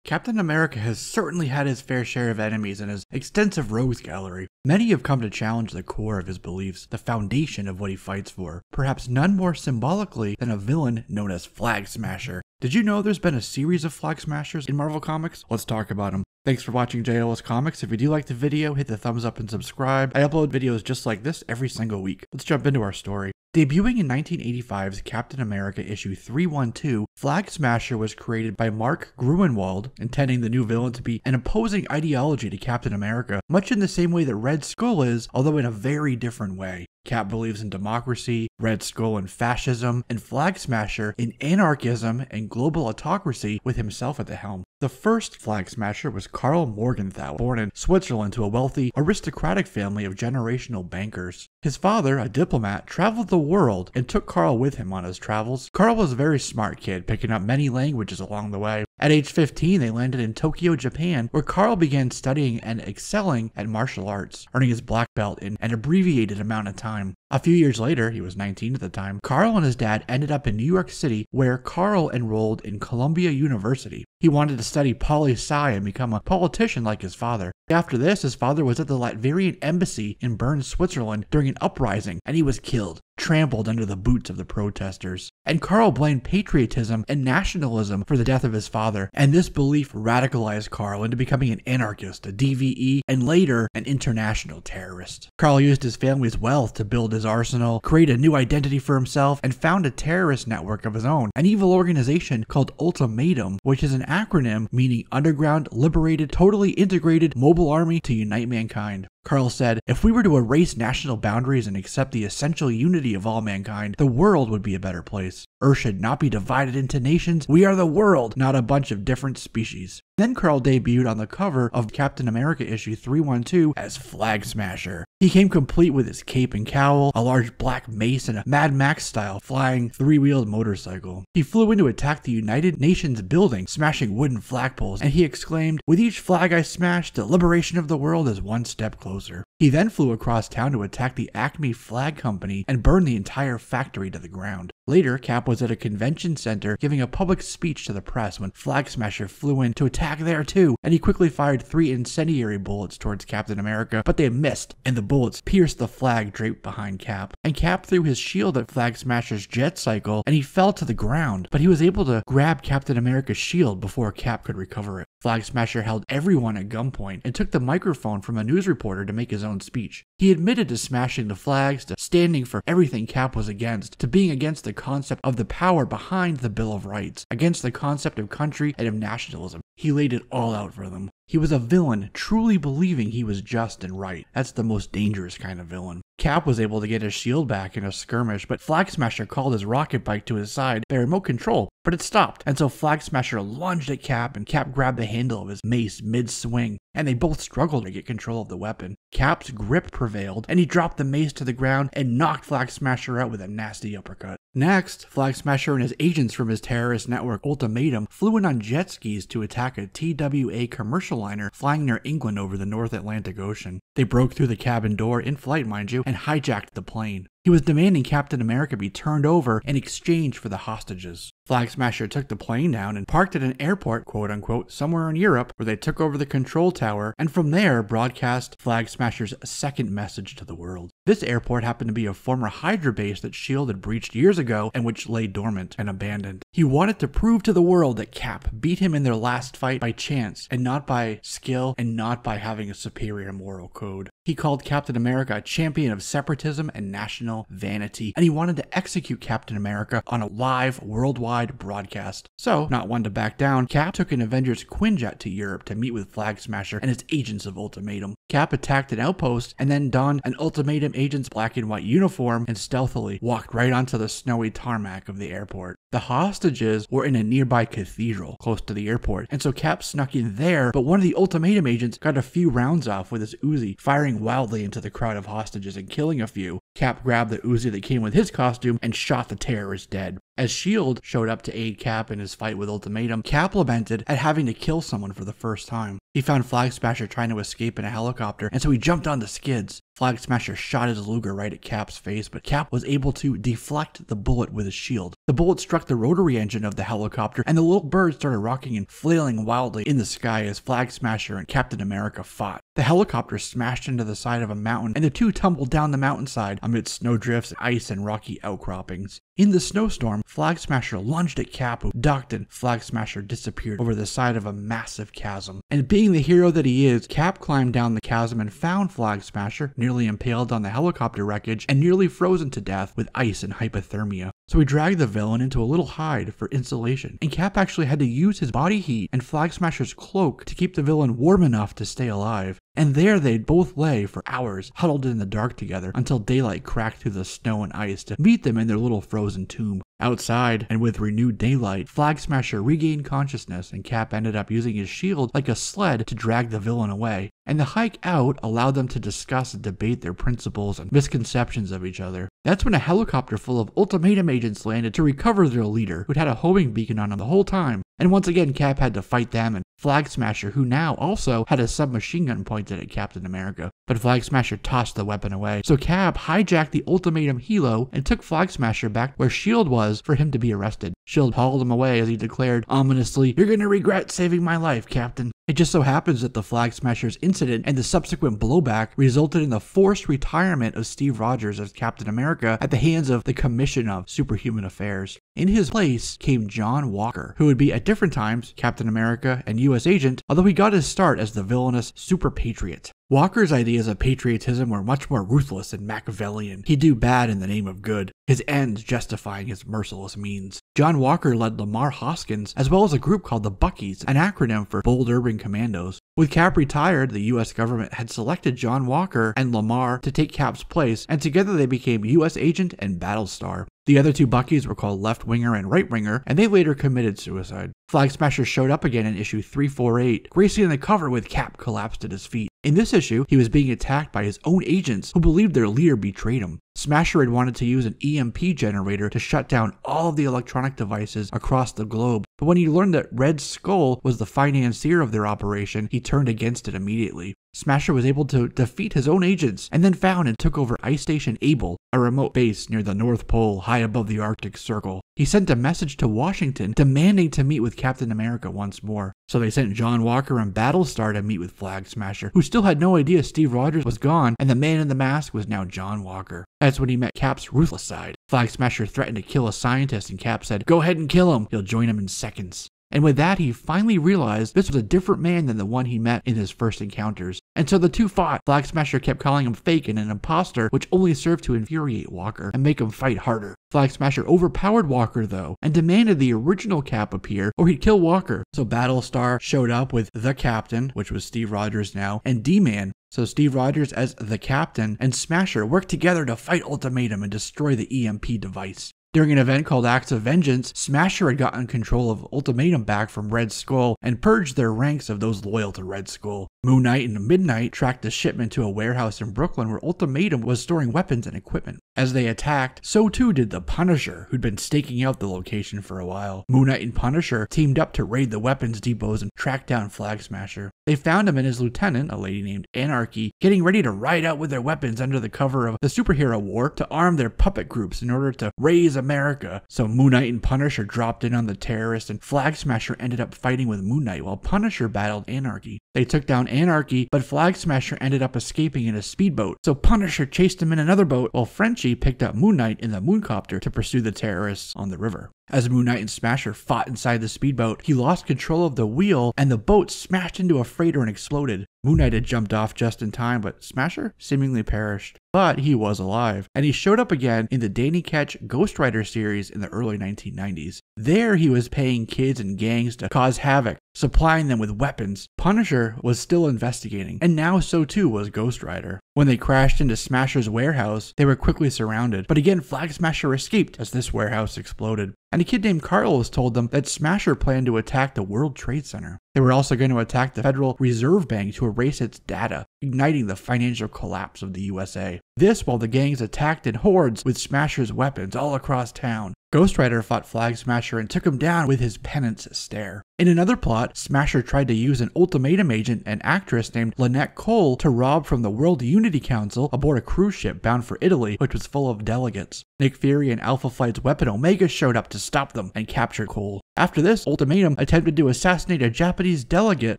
Captain America has certainly had his fair share of enemies in his extensive rogues gallery. Many have come to challenge the core of his beliefs, the foundation of what he fights for, perhaps none more symbolically than a villain known as Flagsmasher. Did you know there's been a series of Flagsmashers in Marvel Comics? Let's talk about them. Thanks for watching JLS Comics. If you do like the video, hit the thumbs up and subscribe. I upload videos just like this every single week. Let's jump into our story. Debuting in 1985's Captain America issue 312, Flagsmasher was created by Mark Gruenwald, intending the new villain to be an opposing ideology to Captain America, much in the same way that Red Skull is, although in a very different way. Cap believes in democracy, Red Skull in fascism, and Flagsmasher in anarchism and global autocracy with himself at the helm. The first Flagsmasher was Karl Morgenthau, born in Switzerland to a wealthy, aristocratic family of generational bankers. His father, a diplomat, traveled the world and took Karl with him on his travels. Karl was a very smart kid, picking up many languages along the way. At age 15, they landed in Tokyo, Japan, where Karl began studying and excelling at martial arts, earning his black belt in an abbreviated amount of time. A few years later, he was 19 at the time, Karl and his dad ended up in New York City, where Karl enrolled in Columbia University. He wanted to study poli-sci and become a politician like his father. After this, his father was at the Latvian embassy in Bern, Switzerland during an uprising, and he was killed, trampled under the boots of the protesters. And Karl blamed patriotism and nationalism for the death of his father, and this belief radicalized Karl into becoming an anarchist, a DVE, and later an international terrorist. Karl used his family's wealth to build his arsenal, create a new identity for himself, and found a terrorist network of his own, an evil organization called Ultimatum, which is an acronym meaning Underground, Liberated, Totally Integrated Mobile Army to Unite Mankind. Karl said, "If we were to erase national boundaries and accept the essential unity of all mankind, the world would be a better place. Earth should not be divided into nations. We are the world, not a bunch of different species." Then Karl debuted on the cover of Captain America issue 312 as Flagsmasher. He came complete with his cape and cowl, a large black mace, and a Mad Max-style flying three-wheeled motorcycle. He flew in to attack the United Nations building, smashing wooden flagpoles, and he exclaimed, "With each flag I smash, the liberation of the world is one step closer." He then flew across town to attack the Acme Flag Company and burn the entire factory to the ground. Later, Cap was at a convention center giving a public speech to the press when Flagsmasher flew in to attack there too, and he quickly fired 3 incendiary bullets towards Captain America, but they missed, and the bullets pierced the flag draped behind Cap. And Cap threw his shield at Flagsmasher's jet cycle, and he fell to the ground, but he was able to grab Captain America's shield before Cap could recover it. Flagsmasher held everyone at gunpoint and took the microphone from a news reporter to make his own speech. He admitted to smashing the flags, to standing for everything Cap was against, to being against the concept of the power behind the Bill of Rights, against the concept of country and of nationalism. He laid it all out for them. He was a villain, truly believing he was just and right. That's the most dangerous kind of villain. Cap was able to get his shield back in a skirmish, but Flagsmasher called his rocket bike to his side by remote control, but it stopped, and so Flagsmasher lunged at Cap, and Cap grabbed the handle of his mace mid-swing, and they both struggled to get control of the weapon. Cap's grip prevailed, and he dropped the mace to the ground and knocked Flagsmasher out with a nasty uppercut. Next, Flagsmasher and his agents from his terrorist network Ultimatum flew in on jet skis to attack a TWA commercial liner flying near England over the North Atlantic Ocean. They broke through the cabin door, in flight mind you, and hijacked the plane. He was demanding Captain America be turned over in exchange for the hostages. Flagsmasher took the plane down and parked at an airport, quote-unquote, somewhere in Europe, where they took over the control tower, and from there broadcast Flagsmasher's second message to the world. This airport happened to be a former Hydra base that S.H.I.E.L.D. had breached years ago and which lay dormant and abandoned. He wanted to prove to the world that Cap beat him in their last fight by chance, and not by skill, and not by having a superior moral code. He called Captain America a champion of separatism and national vanity, and he wanted to execute Captain America on a live, worldwide broadcast. So, not one to back down, Cap took an Avengers Quinjet to Europe to meet with Flagsmasher and his agents of Ultimatum. Cap attacked an outpost and then donned an Ultimatum agent's black and white uniform and stealthily walked right onto the snowy tarmac of the airport. The hostages were in a nearby cathedral close to the airport, and so Cap snuck in there, but one of the Ultimatum agents got a few rounds off with his Uzi, firing wildly into the crowd of hostages and killing a few. Cap grabbed the Uzi that came with his costume and shot the terrorist dead. As S.H.I.E.L.D. showed up to aid Cap in his fight with Ultimatum, Cap lamented at having to kill someone for the first time. He found Flagsmasher trying to escape in a helicopter, and so he jumped on the skids. Flagsmasher shot his Luger right at Cap's face, but Cap was able to deflect the bullet with his shield. The bullet struck the rotary engine of the helicopter, and the little bird started rocking and flailing wildly in the sky as Flagsmasher and Captain America fought. The helicopter smashed into the side of a mountain, and the two tumbled down the mountainside amid snowdrifts, ice, and rocky outcroppings. In the snowstorm, Flagsmasher lunged at Cap, who ducked, and Flagsmasher disappeared over the side of a massive chasm. And being the hero that he is, Cap climbed down the chasm and found Flagsmasher, nearly impaled on the helicopter wreckage and nearly frozen to death with ice and hypothermia. So he dragged the villain into a little hide for insulation, and Cap actually had to use his body heat and Flagsmasher's cloak to keep the villain warm enough to stay alive. And there they both lay for hours, huddled in the dark together, until daylight cracked through the snow and ice to meet them in their little frozen tomb. Outside, and with renewed daylight, Flagsmasher regained consciousness, and Cap ended up using his shield like a sled to drag the villain away. And the hike out allowed them to discuss and debate their principles and misconceptions of each other. That's when a helicopter full of ultimatum agents landed to recover their leader, who'd had a homing beacon on him the whole time. And once again, Cap had to fight them and Flagsmasher, who now also had a submachine gun pointed at Captain America. But Flagsmasher tossed the weapon away, so Cap hijacked the ultimatum helo and took Flagsmasher back where S.H.I.E.L.D. was for him to be arrested. S.H.I.E.L.D. hauled him away as he declared ominously, "You're gonna regret saving my life, Captain." It just so happens that the Flagsmasher's incident and the subsequent blowback resulted in the forced retirement of Steve Rogers as Captain America at the hands of the Commission of Superhuman Affairs. In his place came John Walker, who would be at different times Captain America and U.S. agent, although he got his start as the villainous super patriot. Walker's ideas of patriotism were much more ruthless and Machiavellian. He'd do bad in the name of good, his ends justifying his merciless means. John Walker led Lamar Hoskins, as well as a group called the Buckies, an acronym for Bold Urban Commandos. With Cap retired, the U.S. government had selected John Walker and Lamar to take Cap's place, and together they became U.S. Agent and Battlestar. The other two Buckies were called Left Winger and Right Winger, and they later committed suicide. Flagsmasher showed up again in issue 348, gracing the cover with Cap collapsed at his feet. In this issue, he was being attacked by his own agents who believed their leader betrayed him. Smasher had wanted to use an EMP generator to shut down all of the electronic devices across the globe, but when he learned that Red Skull was the financier of their operation, he turned against it immediately. Smasher was able to defeat his own agents and then found and took over Ice Station Able, a remote base near the North Pole high above the Arctic Circle. He sent a message to Washington demanding to meet with Captain America once more. So they sent John Walker and Battlestar to meet with Flagsmasher, who still had no idea Steve Rogers was gone and the man in the mask was now John Walker. That's when he met Cap's ruthless side. Flagsmasher threatened to kill a scientist and Cap said, "Go ahead and kill him, he'll join him in seconds." And with that, he finally realized this was a different man than the one he met in his first encounters. And so the two fought. Flagsmasher kept calling him fake and an imposter, which only served to infuriate Walker and make him fight harder. Flagsmasher overpowered Walker, though, and demanded the original Cap appear or he'd kill Walker. So Battlestar showed up with the Captain, which was Steve Rogers now, and D-Man. So Steve Rogers as the Captain and Smasher worked together to fight Ultimatum and destroy the EMP device. During an event called Acts of Vengeance, Smasher had gotten control of Ultimatum back from Red Skull and purged their ranks of those loyal to Red Skull. Moon Knight and Midnight tracked the shipment to a warehouse in Brooklyn where Ultimatum was storing weapons and equipment. As they attacked, so too did the Punisher, who'd been staking out the location for a while. Moon Knight and Punisher teamed up to raid the weapons depots and track down Flagsmasher. They found him and his lieutenant, a lady named Anarchy, getting ready to ride out with their weapons under the cover of the superhero war to arm their puppet groups in order to raise America. So Moon Knight and Punisher dropped in on the terrorists and Flagsmasher ended up fighting with Moon Knight while Punisher battled Anarchy. They took down Anarchy, but Flagsmasher ended up escaping in a speedboat. So Punisher chased him in another boat while Frenchie picked up Moon Knight in the Mooncopter to pursue the terrorists on the river. As Moon Knight and Smasher fought inside the speedboat, he lost control of the wheel and the boat smashed into a freighter and exploded. Moon Knight had jumped off just in time, but Smasher seemingly perished. But he was alive, and he showed up again in the Danny Ketch Ghost Rider series in the early 1990s. There he was paying kids and gangs to cause havoc, supplying them with weapons. Punisher was still investigating, and now so too was Ghost Rider. When they crashed into Smasher's warehouse, they were quickly surrounded, but again Flagsmasher escaped as this warehouse exploded. And a kid named Carlos told them that Smasher planned to attack the World Trade Center. They were also going to attack the Federal Reserve Bank to erase its data. igniting the financial collapse of the USA. This while the gangs attacked in hordes with Smasher's weapons all across town. Ghost Rider fought Flagsmasher and took him down with his penance stare. In another plot, Smasher tried to use an ultimatum agent and actress named Lynette Cole to rob from the World Unity Council aboard a cruise ship bound for Italy, which was full of delegates. Nick Fury and Alpha Flight's weapon Omega showed up to stop them and captured Cole. After this, Ultimatum attempted to assassinate a Japanese delegate,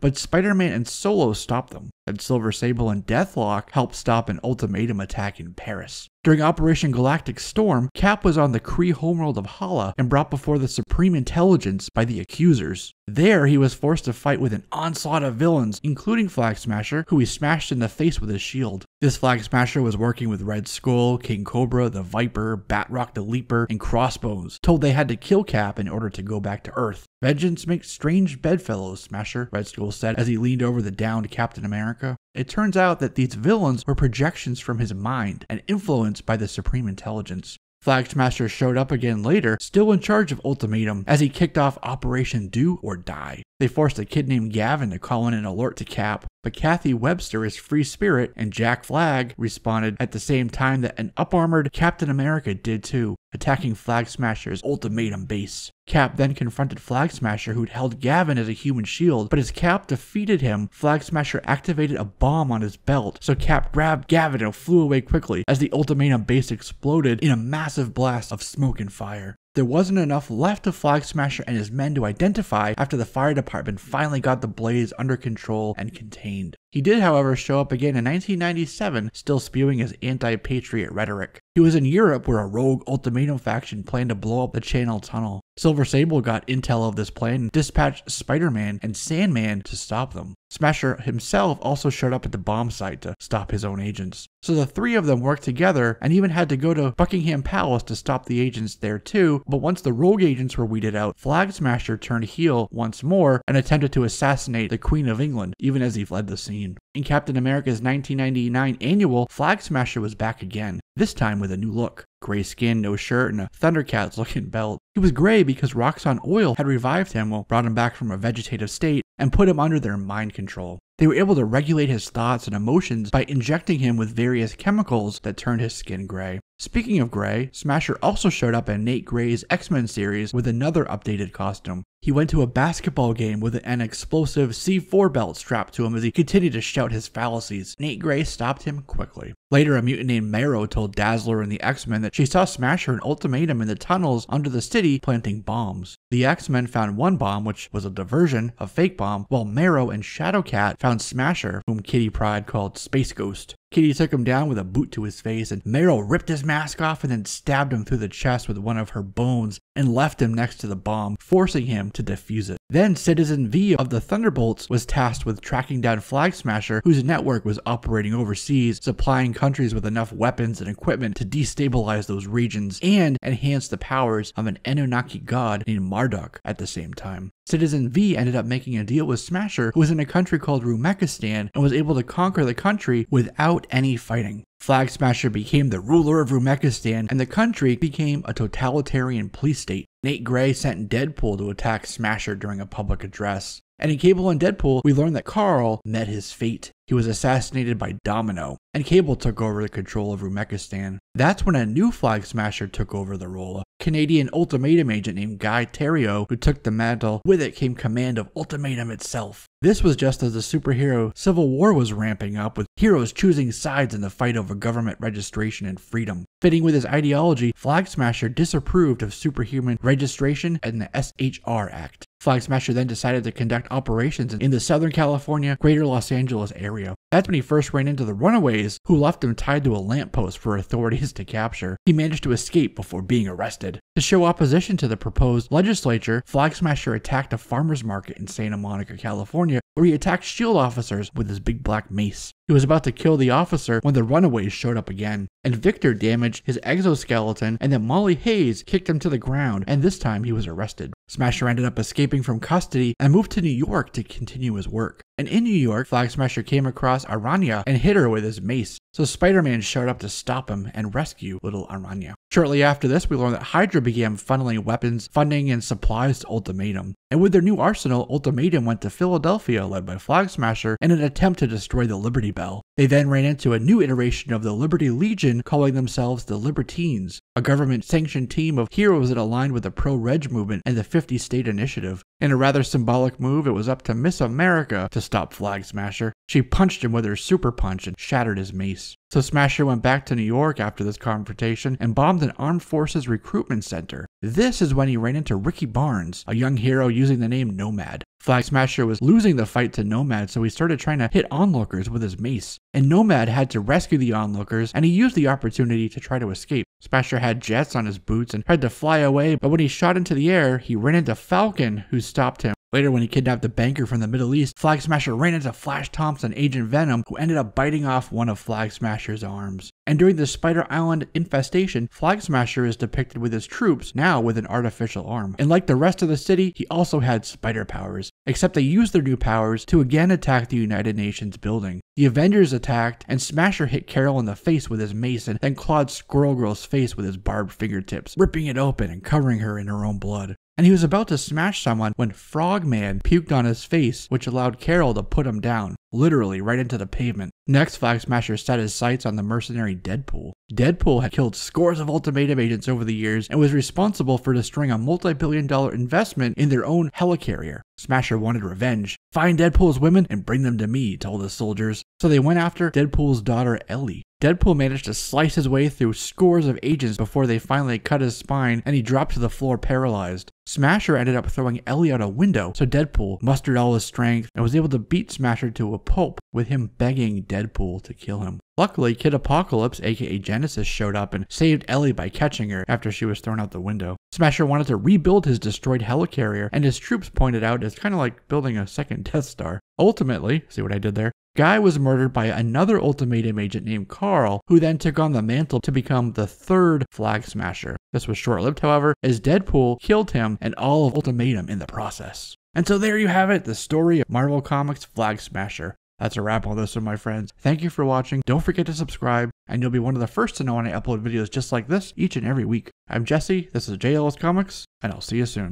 but Spider-Man and Solo stopped them, and Silver Sable and Deathlock helped stop an Ultimatum attack in Paris. During Operation Galactic Storm, Cap was on the Kree homeworld of Hala and brought before the Supreme Intelligence by the Accusers. There, he was forced to fight with an onslaught of villains, including Flagsmasher, who he smashed in the face with his shield. This Flagsmasher was working with Red Skull, King Cobra, the Viper, Batroc the Leaper, and Crossbones, told they had to kill Cap in order to go back to Earth. Vengeance makes strange bedfellows, Smasher, Red Skull said as he leaned over the downed Captain America. It turns out that these villains were projections from his mind and influenced by the Supreme Intelligence. Flagsmasher showed up again later, still in charge of Ultimatum, as he kicked off Operation Do or Die. They forced a kid named Gavin to call in an alert to Cap, but Kathy Webster is free spirit and Jack Flag responded at the same time that an up-armored Captain America did too, attacking Flagsmasher's Ultimatum base. Cap then confronted Flagsmasher, who'd held Gavin as a human shield, but as Cap defeated him, Flagsmasher activated a bomb on his belt, so Cap grabbed Gavin and flew away quickly as the Ultimatum base exploded in a massive blast of smoke and fire. There wasn't enough left of Flagsmasher and his men to identify after the fire department finally got the blaze under control and contained. He did, however, show up again in 1997, still spewing his anti-patriot rhetoric. He was in Europe where a rogue Ultimatum faction planned to blow up the Channel Tunnel. Silver Sable got intel of this plan and dispatched Spider-Man and Sandman to stop them. Smasher himself also showed up at the bomb site to stop his own agents. So the three of them worked together and even had to go to Buckingham Palace to stop the agents there too, but once the rogue agents were weeded out, Flagsmasher turned heel once more and attempted to assassinate the Queen of England, even as he fled the scene. In Captain America's 1999 annual, Flagsmasher was back again, this time with a new look. Gray skin, no shirt, and a Thundercats looking belt. He was gray because Roxxon Oil had revived him, brought him back from a vegetative state, and put him under their mind control. They were able to regulate his thoughts and emotions by injecting him with various chemicals that turned his skin gray. Speaking of gray, Smasher also showed up in Nate Gray's X-Men series with another updated costume. He went to a basketball game with an explosive C4 belt strapped to him as he continued to shout his fallacies. Nate Gray stopped him quickly. Later, a mutant named Marrow told Dazzler and the X-Men that she saw Smasher and Ultimatum in the tunnels under the city planting bombs. The X-Men found one bomb, which was a diversion, a fake bomb, while Marrow and Shadowcat found Smasher, whom Kitty Pryde called Space Ghost. Kitty took him down with a boot to his face, and Marrow ripped his mask off and then stabbed him through the chest with one of her bones and left him next to the bomb, forcing him to defuse it. Then Citizen V of the Thunderbolts was tasked with tracking down Flagsmasher, whose network was operating overseas, supplying countries with enough weapons and equipment to destabilize those regions and enhance the powers of an Anunnaki god named Marduk at the same time. Citizen V ended up making a deal with Smasher, who was in a country called Rumekistan and was able to conquer the country without any fighting. Flagsmasher became the ruler of Rumekistan, and the country became a totalitarian police state. Nate Gray sent Deadpool to attack Smasher during a public address. And in Cable and Deadpool, we learned that Karl met his fate. He was assassinated by Domino, and Cable took over the control of Rumekistan. That's when a new Flagsmasher took over the role, a Canadian Ultimatum agent named Guy Terrio, who took the mantle. With it came command of Ultimatum itself. This was just as the superhero Civil War was ramping up, with heroes choosing sides in the fight over government registration and freedom. Fitting with his ideology, Flagsmasher disapproved of superhuman registration and the SHR Act. Flagsmasher then decided to conduct operations in the Southern California, Greater Los Angeles area. That's when he first ran into the Runaways, who left him tied to a lamppost for authorities to capture. He managed to escape before being arrested. To show opposition to the proposed legislature, Flagsmasher attacked a farmer's market in Santa Monica, California, where he attacked SHIELD officers with his big black mace. He was about to kill the officer when the Runaways showed up again, and Victor damaged his exoskeleton, and then Molly Hayes kicked him to the ground, and this time he was arrested. Smasher ended up escaping from custody and moved to New York to continue his work. And in New York, Flagsmasher came across Aranya and hit her with his mace. So Spider-Man showed up to stop him and rescue little Aranya. Shortly after this, we learned that Hydra began funneling weapons, funding, and supplies to Ultimatum. And with their new arsenal, Ultimatum went to Philadelphia, led by Flagsmasher, in an attempt to destroy the Liberty Bell. They then ran into a new iteration of the Liberty Legion, calling themselves the Libertines, a government-sanctioned team of heroes that aligned with the pro-Reg movement and the 50-state initiative. In a rather symbolic move, it was up to Miss America to stop Flagsmasher. She punched him with her super punch and shattered his mace. So Smasher went back to New York after this confrontation and bombed an armed forces recruitment center. This is when he ran into Ricky Barnes, a young hero using the name Nomad. Flagsmasher was losing the fight to Nomad, so he started trying to hit onlookers with his mace. And Nomad had to rescue the onlookers, and he used the opportunity to try to escape. Smasher had jets on his boots and tried to fly away, but when he shot into the air, he ran into Falcon, who stopped him. Later, when he kidnapped a banker from the Middle East, Flagsmasher ran into Flash Thompson, Agent Venom, who ended up biting off one of Flagsmasher's arms. And during the Spider Island infestation, Flagsmasher is depicted with his troops, now with an artificial arm. And like the rest of the city, he also had spider powers, except they used their new powers to again attack the United Nations building. The Avengers attacked, and Smasher hit Carol in the face with his mace and then clawed Squirrel Girl's face with his barbed fingertips, ripping it open and covering her in her own blood. And he was about to smash someone when Frogman puked on his face, which allowed Carol to put him down, literally right into the pavement. Next, Flagsmasher set his sights on the mercenary Deadpool. Deadpool had killed scores of Ultimatum agents over the years and was responsible for destroying a multi-billion-dollar investment in their own helicarrier. Smasher wanted revenge. Find Deadpool's women and bring them to me, told the soldiers. So they went after Deadpool's daughter Ellie. Deadpool managed to slice his way through scores of agents before they finally cut his spine and he dropped to the floor paralyzed. Smasher ended up throwing Ellie out a window, so Deadpool mustered all his strength and was able to beat Smasher to a pulp, with him begging Deadpool to kill him. Luckily, Kid Apocalypse, aka Genesis, showed up and saved Ellie by catching her after she was thrown out the window. Smasher wanted to rebuild his destroyed helicarrier, and his troops pointed out it's kind of like building a second Death Star. Ultimately, see what I did there? Guy was murdered by another Ultimatum agent named Karl, who then took on the mantle to become the third Flagsmasher. This was short-lived, however, as Deadpool killed him and all of Ultimatum in the process. And so there you have it, the story of Marvel Comics' Flagsmasher. That's a wrap on this one, my friends. Thank you for watching. Don't forget to subscribe, and you'll be one of the first to know when I upload videos just like this each and every week. I'm Jesse, this is JLS Comics, and I'll see you soon.